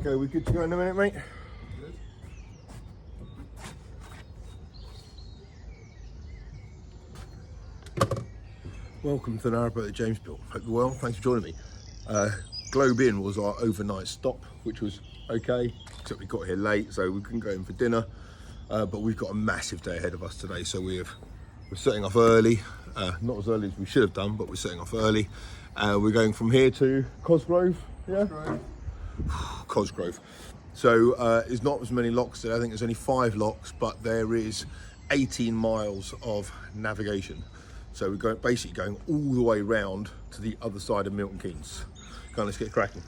Okay, we good to go in a minute, mate? Welcome to the narrowboat that James built. Hope you're well, thanks for joining me. Globe Inn was our overnight stop, which was okay, except we got here late, so we couldn't go in for dinner. But we've got a massive day ahead of us today, so we're setting off early. Not as early as we should have done, but we're setting off early. We're going from here to Cosgrove, yeah? Cosgrove. So there's not as many locks today. I think there's only 5 locks, but there is 18 miles of navigation. So we're basically going all the way round to the other side of Milton Keynes. Come on, let's get cracking.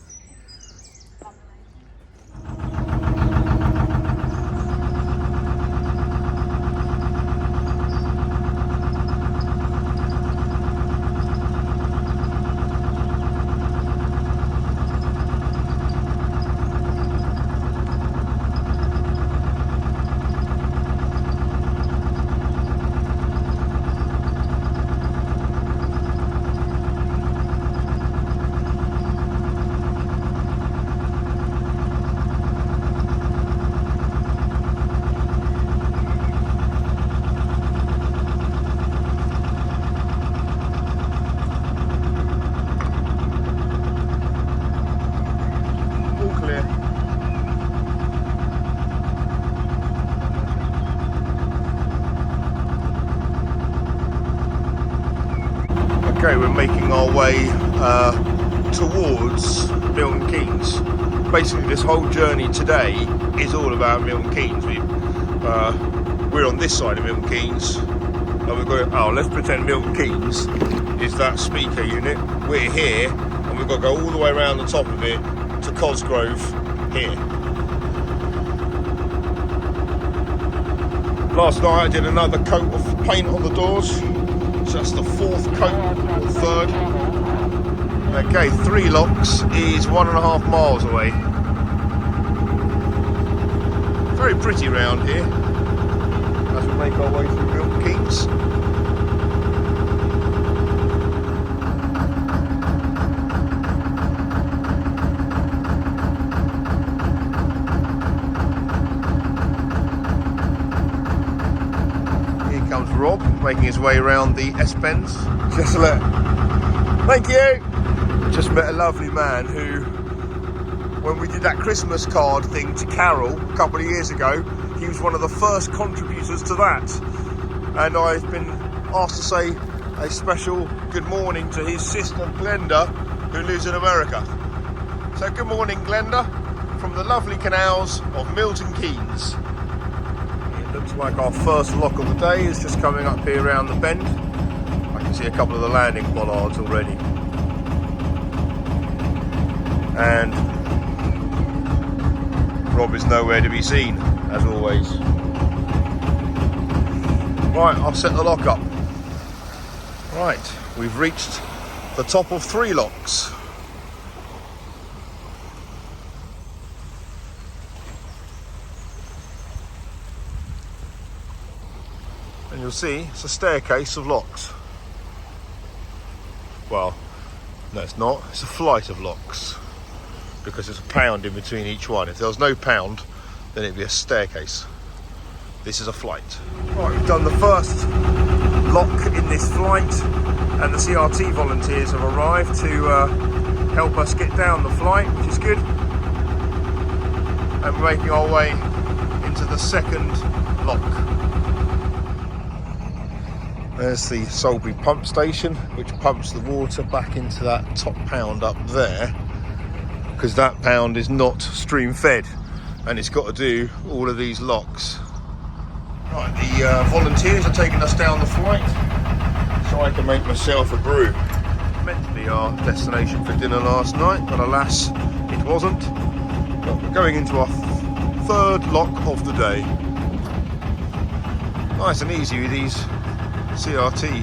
Okay, we're making our way towards Milton Keynes. Basically, this whole journey today is all about Milton Keynes. We're on this side of Milton Keynes, and we've got. Oh, let's pretend Milton Keynes is that speaker unit. We're here, and we've got to go all the way around the top of it to Cosgrove here. Last night I did another coat of paint on the doors. So that's the 4th coat, or 3rd. Okay, 3 locks is 1.5 miles away. Very pretty round here as we make our way through Milton Keynes. Comes Rob making his way around the S-Bends. Thank you! Just met a lovely man who, when we did that Christmas card thing to Carol a couple of years ago, he was one of the first contributors to that. And I've been asked to say a special good morning to his sister Glenda, who lives in America. So good morning, Glenda, from the lovely canals of Milton Keynes. Looks like our first lock of the day is just coming up here around the bend. I can see a couple of the landing bollards already. And Rob is nowhere to be seen, as always. Right, I'll set the lock up. Right, we've reached the top of 3 locks. And you'll see it's a staircase of locks. Well, no it's not, it's a flight of locks, because there's a pound in between each one. If there was no pound, then it'd be a staircase. This is a flight. Right, we've done the first lock in this flight, and the CRT volunteers have arrived to help us get down the flight, which is good. And we're making our way into the 2nd lock. There's the Sulby pump station, which pumps the water back into that top pound up there, because that pound is not stream fed, and it's got to do all of these locks. Right, the volunteers are taking us down the flight so I can make myself a brew. Meant to be our destination for dinner last night, but alas, it wasn't. But we're going into our 3rd lock of the day. Nice and easy with these CRT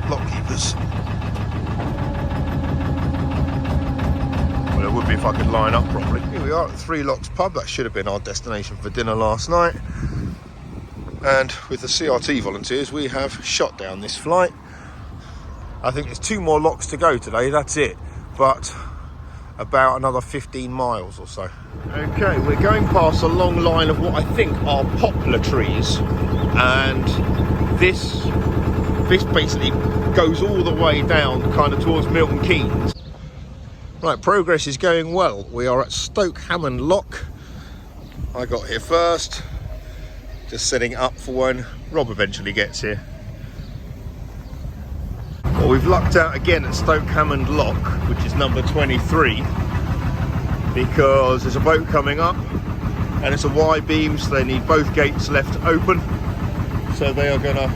lock keepers. Well, it would be if I could line up properly. Here we are at 3 Locks pub. That should have been our destination for dinner last night. And with the CRT volunteers, we have shot down this flight. I think there's 2 more locks to go today, that's it. But about another 15 miles or so. Okay, we're going past a long line of what I think are poplar trees, and this basically goes all the way down kind of towards Milton Keynes. Right, progress is going well. We are at Stoke Hammond Lock. I got here first, just setting up for when Rob eventually gets here. Well, we've lucked out again at Stoke Hammond Lock, which is number 23, because there's a boat coming up and it's a Y beam, so they need both gates left open. So they are going to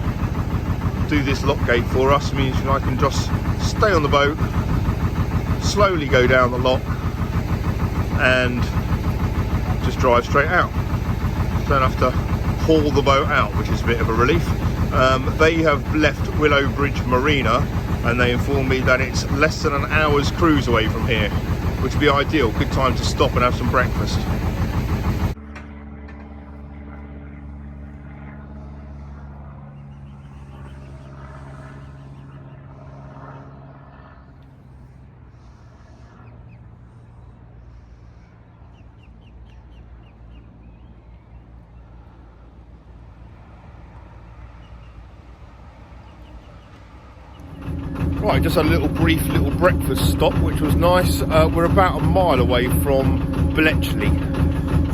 do this lock gate for us, means I can just stay on the boat, slowly go down the lock and just drive straight out. Don't have to haul the boat out, which is a bit of a relief. They have left Willowbridge Marina and they informed me that it's less than an hour's cruise away from here, which would be ideal. Good time to stop and have some breakfast. Right, just a brief little breakfast stop, which was nice. We're about a mile away from Bletchley,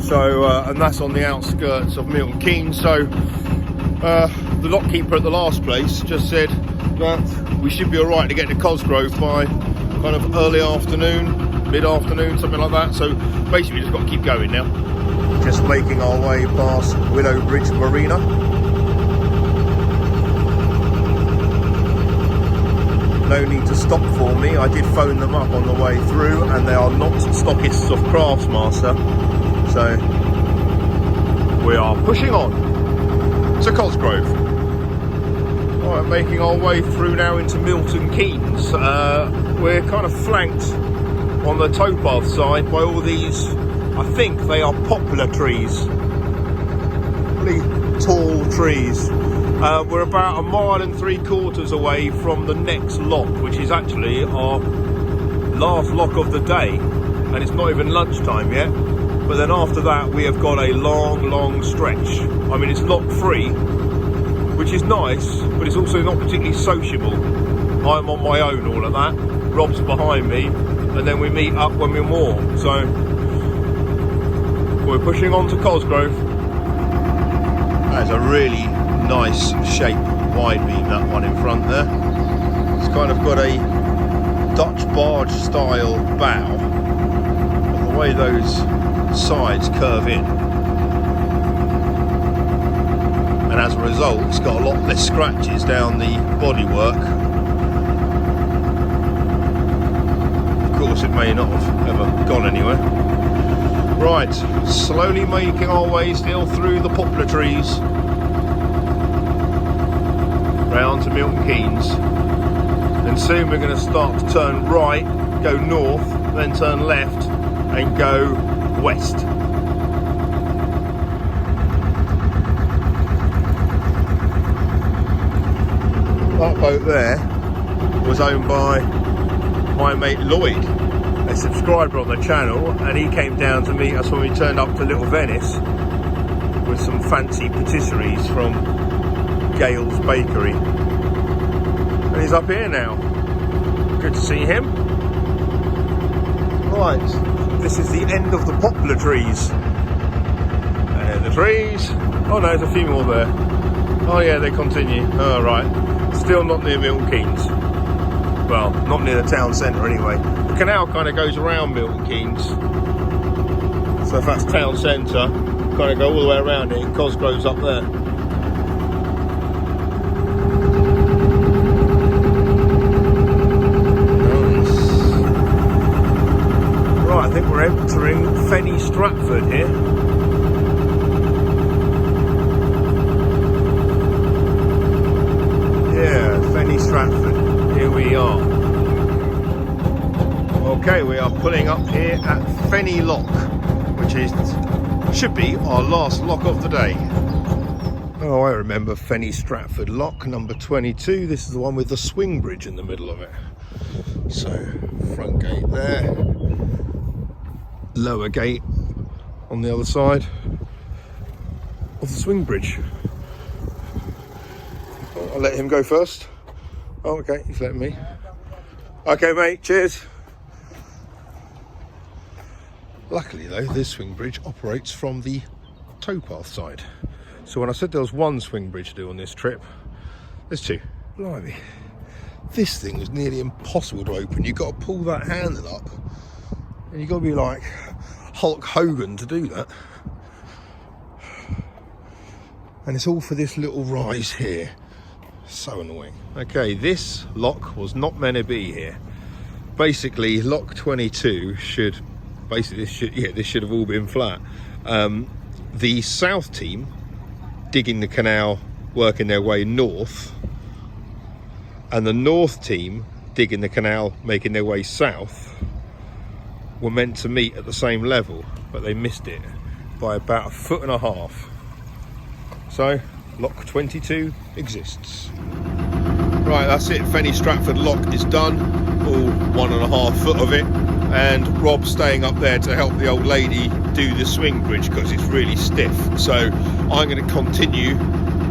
so and that's on the outskirts of Milton Keynes. So the lock keeper at the last place just said that we should be all right to get to Cosgrove by kind of early afternoon, mid-afternoon, something like that. So basically, we just got to keep going now. Just making our way past Willowbridge Marina. No need to stop for me. I did phone them up on the way through and they are not stockists of Craftsmaster, so we are pushing on to Cosgrove. Alright, making our way through now into Milton Keynes. We're kind of flanked on the towpath side by all these, I think they are poplar trees, really tall trees. We're about 1.75 miles away from the next lock, which is actually our last lock of the day, and it's not even lunchtime yet. But then after that we have got a long stretch. I mean, it's lock free, which is nice, but it's also not particularly sociable. I'm on my own, all of that. Rob's behind me, and then we meet up when we're more. So we're pushing on to Cosgrove. That's a really nice shape wide beam, that one in front there. It's kind of got a Dutch barge style bow, but the way those sides curve in, and as a result it's got a lot less scratches down the bodywork. Of course, it may not have ever gone anywhere. Right, slowly making our way still through the poplar trees round to Milton Keynes, and soon we're going to start to turn right, go north, then turn left and go west. That boat there was owned by my mate Lloyd, a subscriber on the channel, and he came down to meet us when we turned up to Little Venice with some fancy patisseries from Gale's Bakery, and he's up here now. Good to see him. Right, this is the end of the poplar trees. And the trees. Oh no, there's a few more there. Oh yeah, they continue. Oh right, still not near Milton Keynes. Well, not near the town centre anyway. The canal kind of goes around Milton Keynes, so if that's town centre, kind of go all the way around it, and Cosgrove's up there. I think we're entering Fenny Stratford here. Yeah, Fenny Stratford. Here we are. Okay, we are pulling up here at Fenny Lock, which should be our last lock of the day. Oh, I remember Fenny Stratford Lock, number 22. This is the one with the swing bridge in the middle of it. So, front gate there. lower gate on the other side of the swing bridge. I'll let him go first. Oh, okay, he's letting me. Okay, mate, cheers. Luckily though, this swing bridge operates from the towpath side. So when I said there was one swing bridge to do on this trip, there's two. Blimey. This thing was nearly impossible to open. You've got to pull that handle up, and you've got to be like Hulk Hogan to do that. And it's all for this little rise here. So annoying. Okay, this lock was not meant to be here. Basically, lock 22 should, this should have all been flat. The south team digging the canal, working their way north, and the north team digging the canal, making their way south, were meant to meet at the same level, but they missed it by about 1.5 feet. So lock 22 exists. Right, that's it. Fenny Stratford lock is done, all 1.5 foot of it, and Rob's staying up there to help the old lady do the swing bridge because it's really stiff. So I'm going to continue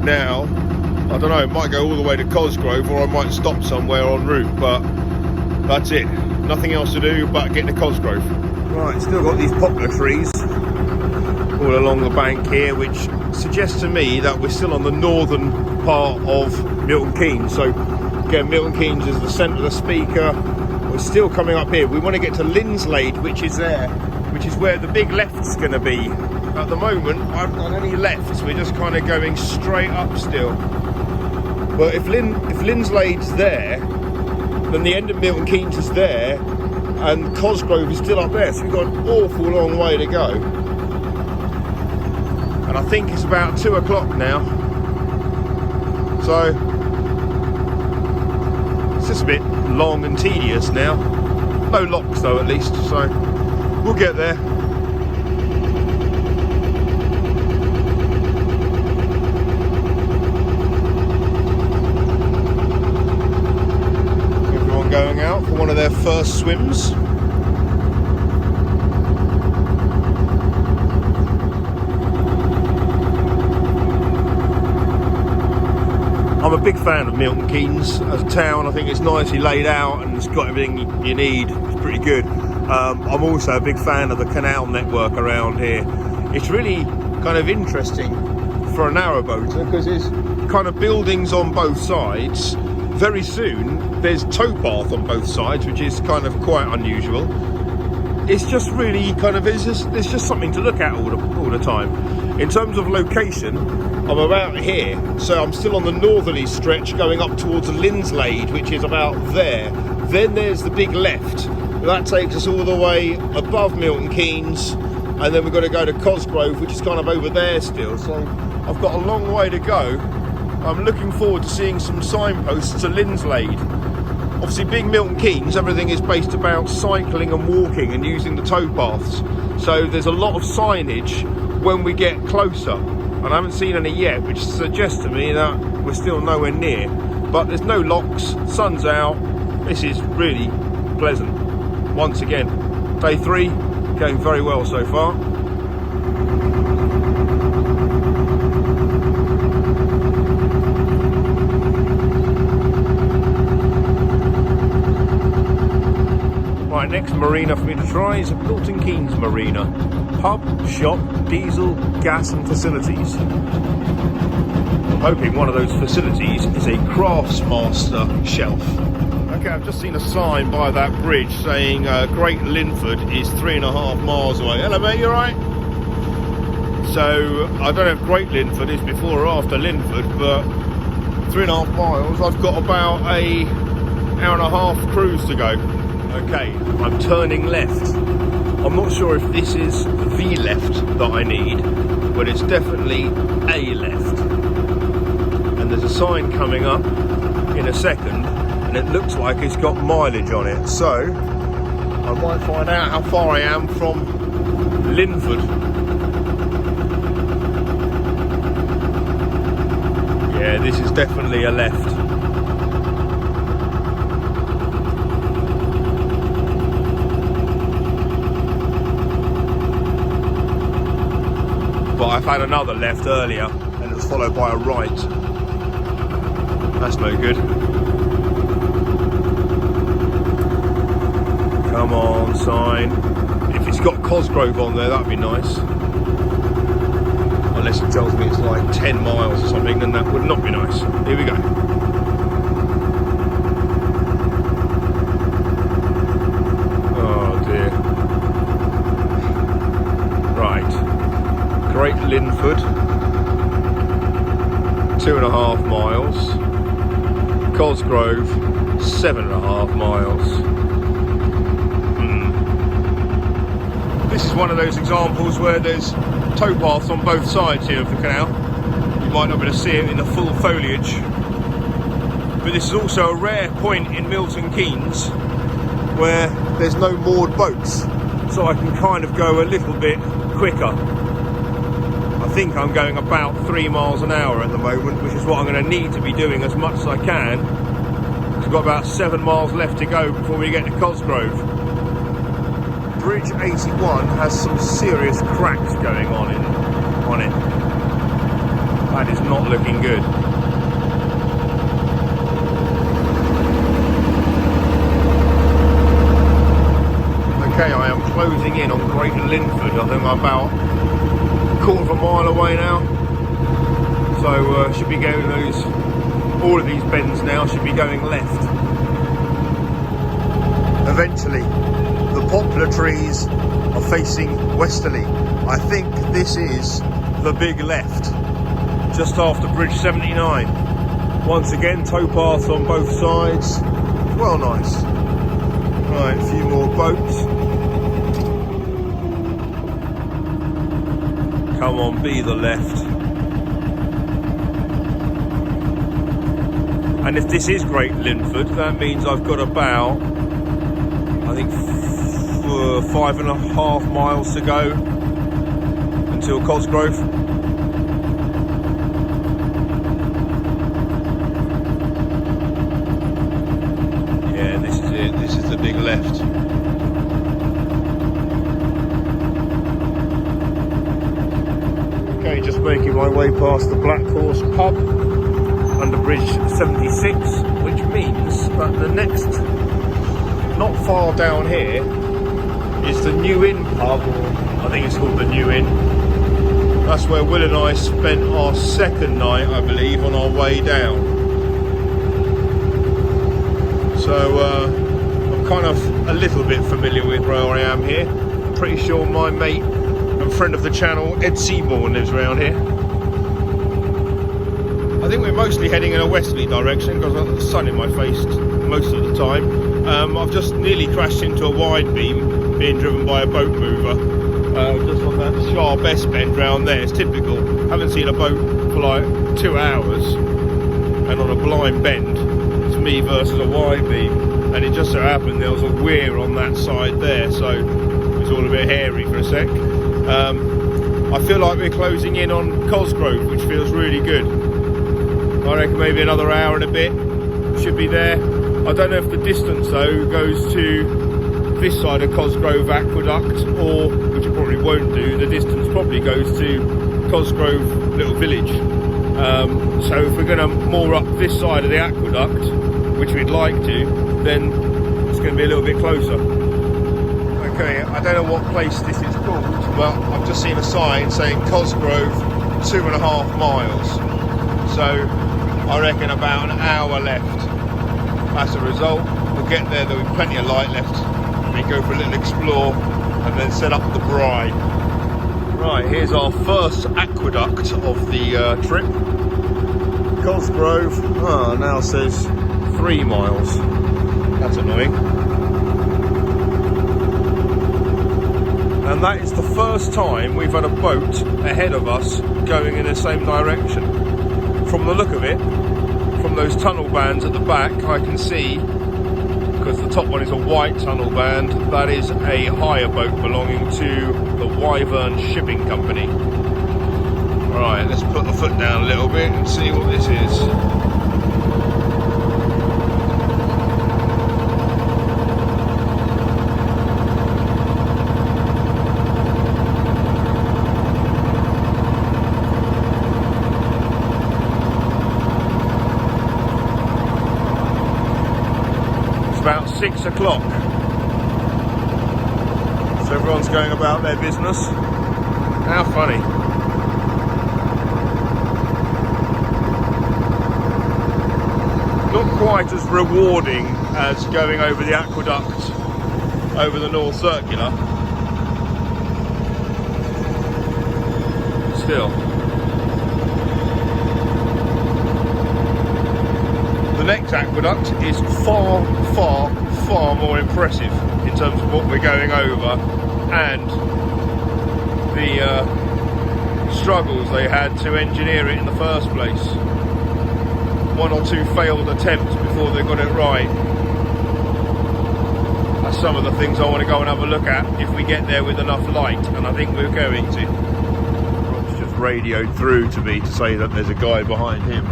now. I don't know, it might go all the way to Cosgrove, or I might stop somewhere en route, but that's it. Nothing else to do but get to Cosgrove. Right, still got these poplar trees all along the bank here, which suggests to me that we're still on the northern part of Milton Keynes. So again, Milton Keynes is the centre of the speaker. We're still coming up here. We want to get to Linslade, which is there, which is where the big left's going to be. At the moment, I haven't done any lefts. We're just kind of going straight up still. But if Linslade's there, then the end of Milton Keynes is there, and Cosgrove is still up there. So we've got an awful long way to go. And I think it's about 2 o'clock now. So it's just a bit long and tedious now. No locks though, at least, so we'll get there. Everyone going out for one of their first swims. I'm a big fan of Milton Keynes as a town. I think it's nicely laid out and it's got everything you need. It's pretty good. I'm also a big fan of the canal network around here. It's really kind of interesting for a narrowboater because there's kind of buildings on both sides. Very soon there's towpath on both sides, which is kind of quite unusual. It's just really kind of, it's just something to look at all the time. In terms of location, I'm about here, so I'm still on the northerly stretch going up towards Linslade, which is about there. Then there's the big left. That takes us all the way above Milton Keynes, and then we've got to go to Cosgrove, which is kind of over there still. So I've got a long way to go. I'm looking forward to seeing some signposts to Linslade. Obviously, being Milton Keynes, everything is based about cycling and walking and using the towpaths. So there's a lot of signage when we get closer. And I haven't seen any yet, which suggests to me that we're still nowhere near. But there's no locks, sun's out. This is really pleasant. Once again, day 3, going very well so far. Right, next marina for me to try is Milton Keynes Marina. Pub, shop, diesel, gas and facilities. I'm hoping one of those facilities is a Craftsmaster shelf. Okay, I've just seen a sign by that bridge saying Great Linford is 3.5 miles away. Hello mate, you alright? So, I don't know if Great Linford is before or after Linford, but 3.5 miles, I've got about a 1.5-hour cruise to go. Okay, I'm turning left. I'm not sure if this is the left that I need, but it's definitely a left. And there's a sign coming up in a second, and it looks like it's got mileage on it. So I might find out how far I am from Linford. Yeah, this is definitely a left. I've had another left earlier and it was followed by a right. That's no good. Come on, sign. If it's got Cosgrove on there, that'd be nice. Unless it tells me it's like 10 miles or something, then that would not be nice. Here we go. Oh dear. Right. Great Linford. 2.5 miles. Cosgrove, 7.5 miles. This is one of those examples where there's towpaths on both sides here of the canal. You might not be able to see it in the full foliage, but this is also a rare point in Milton Keynes where there's no moored boats, so I can kind of go a little bit quicker. I think I'm going about 3 miles an hour at the moment, which is what I'm going to need to be doing as much as I can. We've got about 7 miles left to go before we get to Cosgrove. Bridge 81 has some serious cracks going on it. That is not looking good. Okay, I am closing in on Great Linford. I think I'm about a quarter of a mile away now. So should be going all of these bends now should be going left. Eventually. The poplar trees are facing westerly. I think this is the big left, just after Bridge 79. Once again, towpaths on both sides. Well, nice. Right, a few more boats. Come on, be the left. And if this is Great Linford, that means I've got about, I think, 5.5 miles to go until Cosgrove. Yeah, this is it. This is the big left. Okay, just making my way past the Black Horse pub under Bridge 76, which means that the next, not far down here, is the New Inn pub, or I think it's called the New Inn. That's where Will and I spent our second night, I believe, on our way down. So I'm kind of a little bit familiar with where I am here. I'm pretty sure my mate and friend of the channel, Ed Seaborn, lives around here. I think we're mostly heading in a westerly direction because I've got the sun in my face most of the time. I've just nearly crashed into a wide beam being driven by a boat mover just on that sharp S bend round there. It's typical. Haven't seen a boat for like 2 hours, and on a blind bend it's me versus a wide beam, and it just so happened there was a weir on that side there, so it was all a bit hairy for a sec. I feel like we're closing in on Cosgrove, which feels really good. I reckon maybe another hour and a bit should be there. I don't know if the distance though goes to this side of Cosgrove Aqueduct, or, which it probably won't do, the distance probably goes to Cosgrove Little Village. So if we're going to moor up this side of the aqueduct, which we'd like to, then it's going to be a little bit closer. Okay, I don't know what place this is called, but I've just seen a sign saying Cosgrove 2.5 miles. So I reckon about an hour left. As a result, we'll get there, there'll be plenty of light left. We go for a little explore and then set up the bride. Right, here's our first aqueduct of the trip. Cosgrove, now says 3 miles. That's annoying. And that is the first time we've had a boat ahead of us going in the same direction. From the look of it, from those tunnel bands at the back, I can see, because the top one is a white tunnel band, that is a hire boat belonging to the Wyvern Shipping Company. Right, let's put the foot down a little bit and see what this is. 6 o'clock. So everyone's going about their business. How funny. Not quite as rewarding as going over the aqueduct over the North Circular. Still. The next aqueduct is far, far, far more impressive in terms of what we're going over and the struggles they had to engineer it in the first place. 1 or 2 failed attempts before they got it right. That's some of the things I want to go and have a look at if we get there with enough light, and I think we're going to. Rob's just radioed through to me to say that there's a guy behind him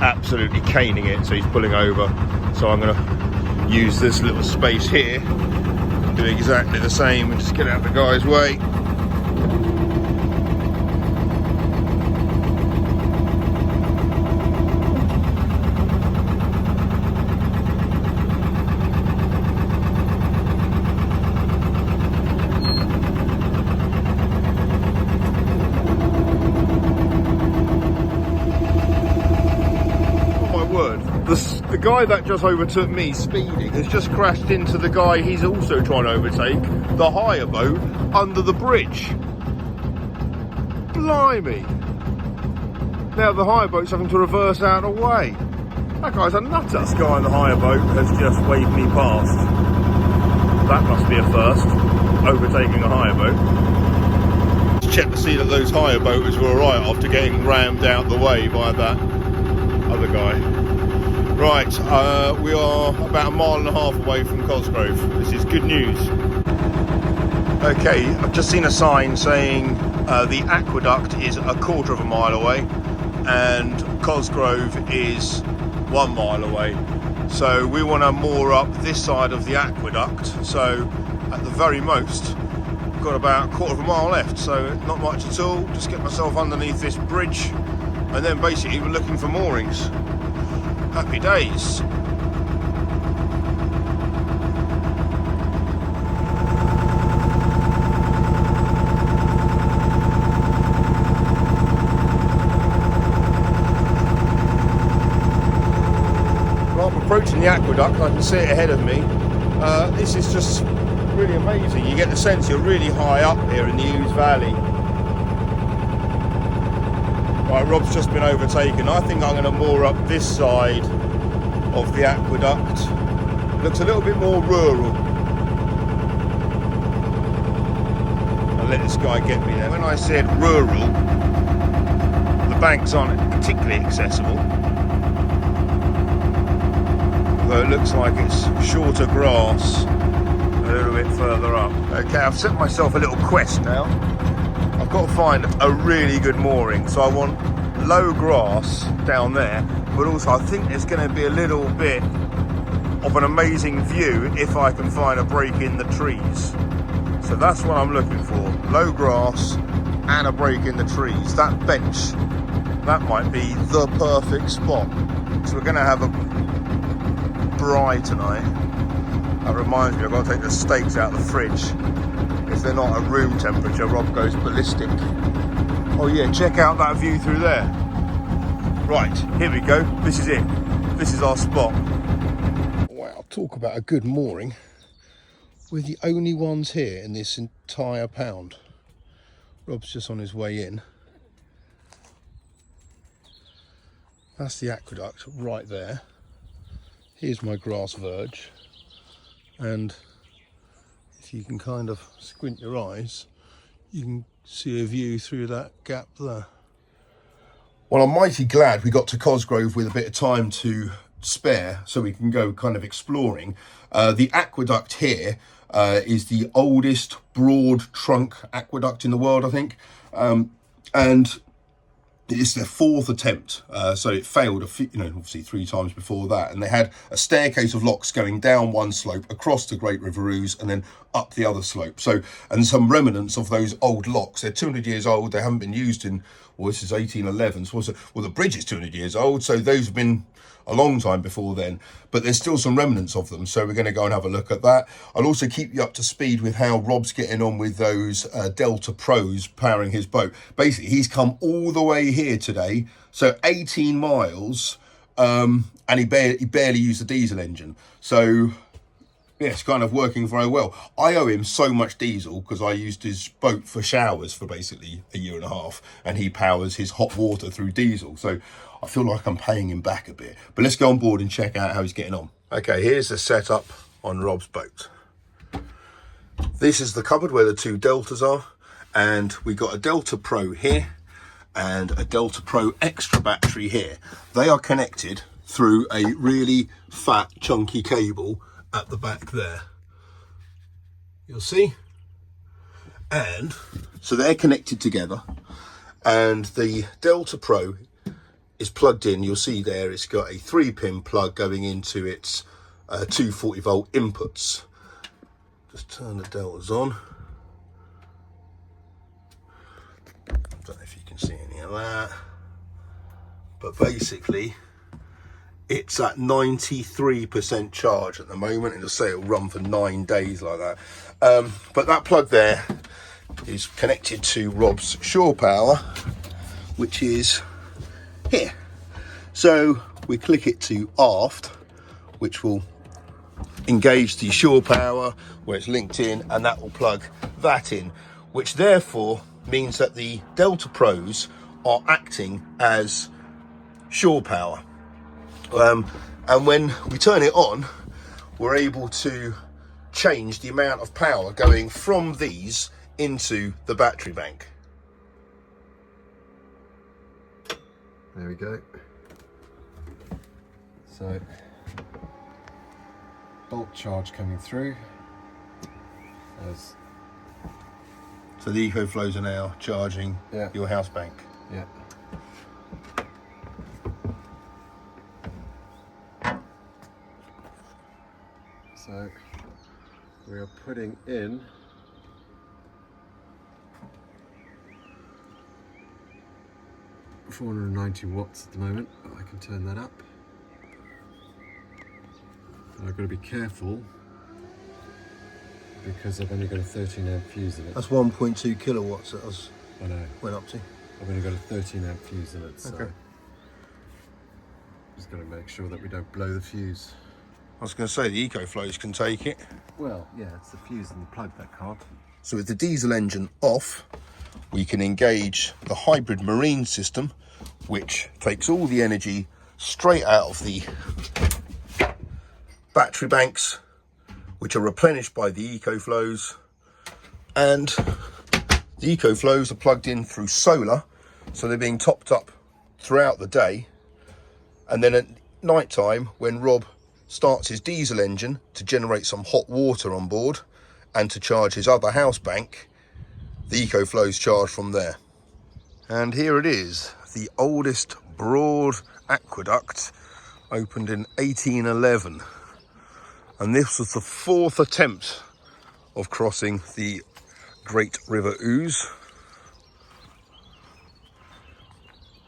absolutely caning it, so he's pulling over. So I'm going to use this little space here, do exactly the same and just get out of the guy's way. The guy that just overtook me speeding has just crashed into the guy he's also trying to overtake, the hire boat, under the bridge. Blimey. Now the hire boat's having to reverse out of the way. That guy's a nutter. This guy on the hire boat has just waved me past. That must be a first, overtaking a hire boat. Check to see that those hire boaters were alright after getting rammed out the way by that other guy. Right, we are about 1.5 miles away from Cosgrove. This is good news. Okay, I've just seen a sign saying the aqueduct is 1/4 mile away and Cosgrove is 1 mile away. So we want to moor up this side of the aqueduct. So at the very most, we've got about 1/4 mile left. So not much at all. Just get myself underneath this bridge and then basically we're looking for moorings. Happy days. Well, I'm approaching the aqueduct, I can see it ahead of me. This is just really amazing. You get the sense you're really high up here in the Ouse Valley. Right, Rob's just been overtaken. I think I'm going to moor up this side of the aqueduct. Looks a little bit more rural. I'll let this guy get me there. When I said rural, the banks aren't particularly accessible. Although it looks like it's shorter grass a little bit further up. Okay, I've set myself a little quest now. I've got to find a really good mooring, so I want low grass down there, but also I think there's going to be a little bit of an amazing view if I can find a break in the trees. So that's what I'm looking for, low grass and a break in the trees. That bench, that might be the perfect spot. So we're going to have a braai tonight. That reminds me, I've got to take the steaks out of the fridge. If they're not at room temperature, Rob goes ballistic. Oh yeah, check out that view through there. Right, here we go. This is it. This is our spot. Wow, talk about a good mooring. We're the only ones here in this entire pound. Rob's just on his way in. That's the aqueduct right there. Here's my grass verge. And if you can kind of squint your eyes, you can see a view through that gap there. Well, I'm mighty glad we got to Cosgrove with a bit of time to spare so we can go kind of exploring. The aqueduct here is the oldest broad trunk aqueduct in the world, I think. And it's their 4th attempt, so it failed obviously 3 times before that, and they had a staircase of locks going down one slope across the Great River Ouse and then up the other slope. So, and some remnants of those old locks, they're 200 years old, they haven't been used in Well, this is 1811. So well, the bridge is 200 years old, so those have been a long time before then. But there's still some remnants of them, so we're going to go and have a look at that. I'll also keep you up to speed with how Rob's getting on with those Delta Pros powering his boat. Basically, he's come all the way here today, so 18 miles, and he barely used the diesel engine. So yeah, it's kind of working very well. I owe him so much diesel because I used his boat for showers for basically a year and a half, and he powers his hot water through diesel. So I feel like I'm paying him back a bit. But let's go on board and check out how he's getting on. Okay, here's the setup on Rob's boat. This is the cupboard where the two Deltas are, and we got a Delta Pro here and a Delta Pro Extra battery here. They are connected through a really fat, chunky cable at the back there. You'll see. And so they're connected together, and the Delta Pro is plugged in. You'll see there it's got a 3-pin plug going into its 240 volt inputs. Just turn the Deltas on. Don't know if you can see any of that, but basically it's at 93% charge at the moment. It'll say it'll run for 9 days like that. But that plug there is connected to Rob's shore power, which is here. So we click it to aft, which will engage the shore power where it's linked in, and that will plug that in, which therefore means that the Delta Pros are acting as shore power. And when we turn it on, we're able to change the amount of power going from these into the battery bank. There we go. So, bulk charge coming through. So the EcoFlows are now charging your house bank. Yeah. So we are putting in 490 watts at the moment, but I can turn that up. And I've got to be careful because I've only got a 13 amp fuse in it. That's 1.2 kilowatts that I know. went up to. I've only got a 13 amp fuse in it, so okay. Just got to make sure that we don't blow the fuse. I was going to say the EcoFlows can take it. Well, yeah, it's the fuse and the plug that can't. So with the diesel engine off, we can engage the hybrid marine system, which takes all the energy straight out of the battery banks, which are replenished by the EcoFlows. And the EcoFlows are plugged in through solar, so they're being topped up throughout the day. And then at night time, when Rob starts his diesel engine to generate some hot water on board and to charge his other house bank, the EcoFlows charge from there. And here it is, the oldest broad aqueduct, opened in 1811. And this was the 4th attempt of crossing the Great River Ouse.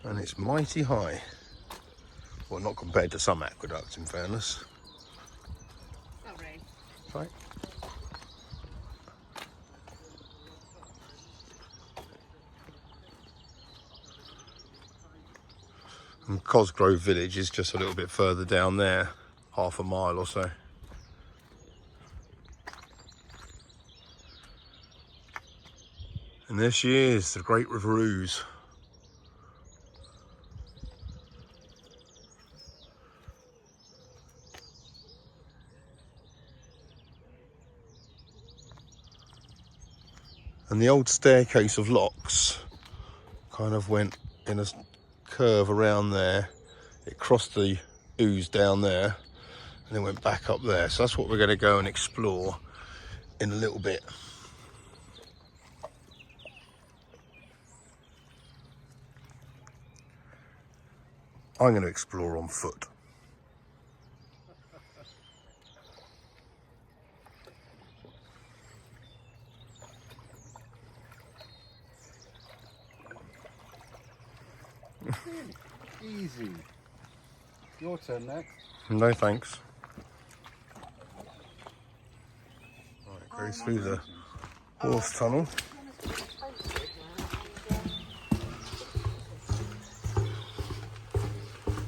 And it's mighty high. Well, not compared to some aqueducts, in fairness. Right. And Cosgrove village is just a little bit further down there, half a mile or so. And there she is, the Great River Ouse. And the old staircase of locks kind of went in a curve around there. It crossed the Ouse down there and then went back up there. So that's what we're going to go and explore in a little bit. I'm going to explore on foot. Easy. Your turn next. No thanks. Right, goes through the horse tunnel.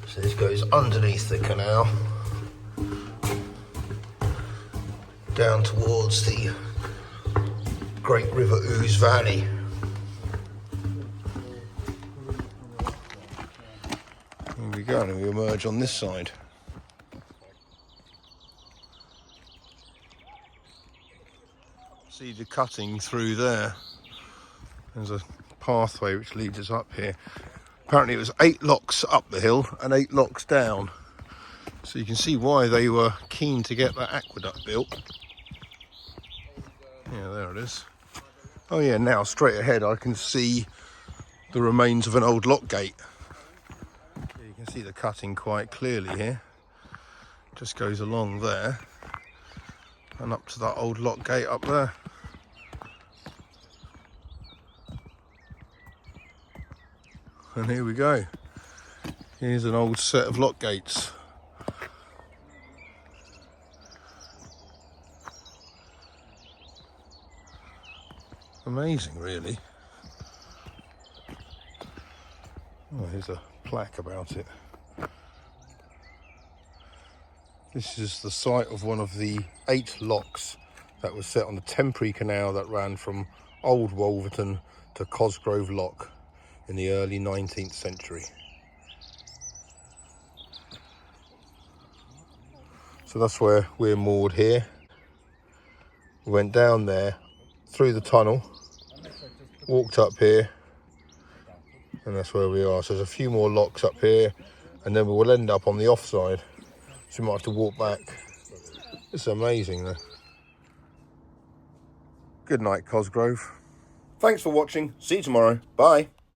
So this goes underneath the canal, down towards the Great River Ouse Valley. Here we go, and we emerge on this side. See the cutting through there. There's a pathway which leads us up here. Apparently it was 8 locks up the hill and 8 locks down. So you can see why they were keen to get that aqueduct built. Yeah, there it is. Oh yeah, now straight ahead I can see the remains of an old lock gate. You can see the cutting quite clearly here. Just goes along there and up to that old lock gate up there. And here we go. Here's an old set of lock gates. Amazing, really. Oh, here's a plaque about it. This is the site of one of the 8 locks that was set on the temporary canal that ran from Old Wolverton to Cosgrove Lock in the early 19th century. So that's where we're moored here. We went down there, through the tunnel, walked up here, and that's where we are. So there's a few more locks up here, and then we will end up on the offside. So we might have to walk back. It's amazing though. Good night, Cosgrove. Thanks for watching. See you tomorrow. Bye.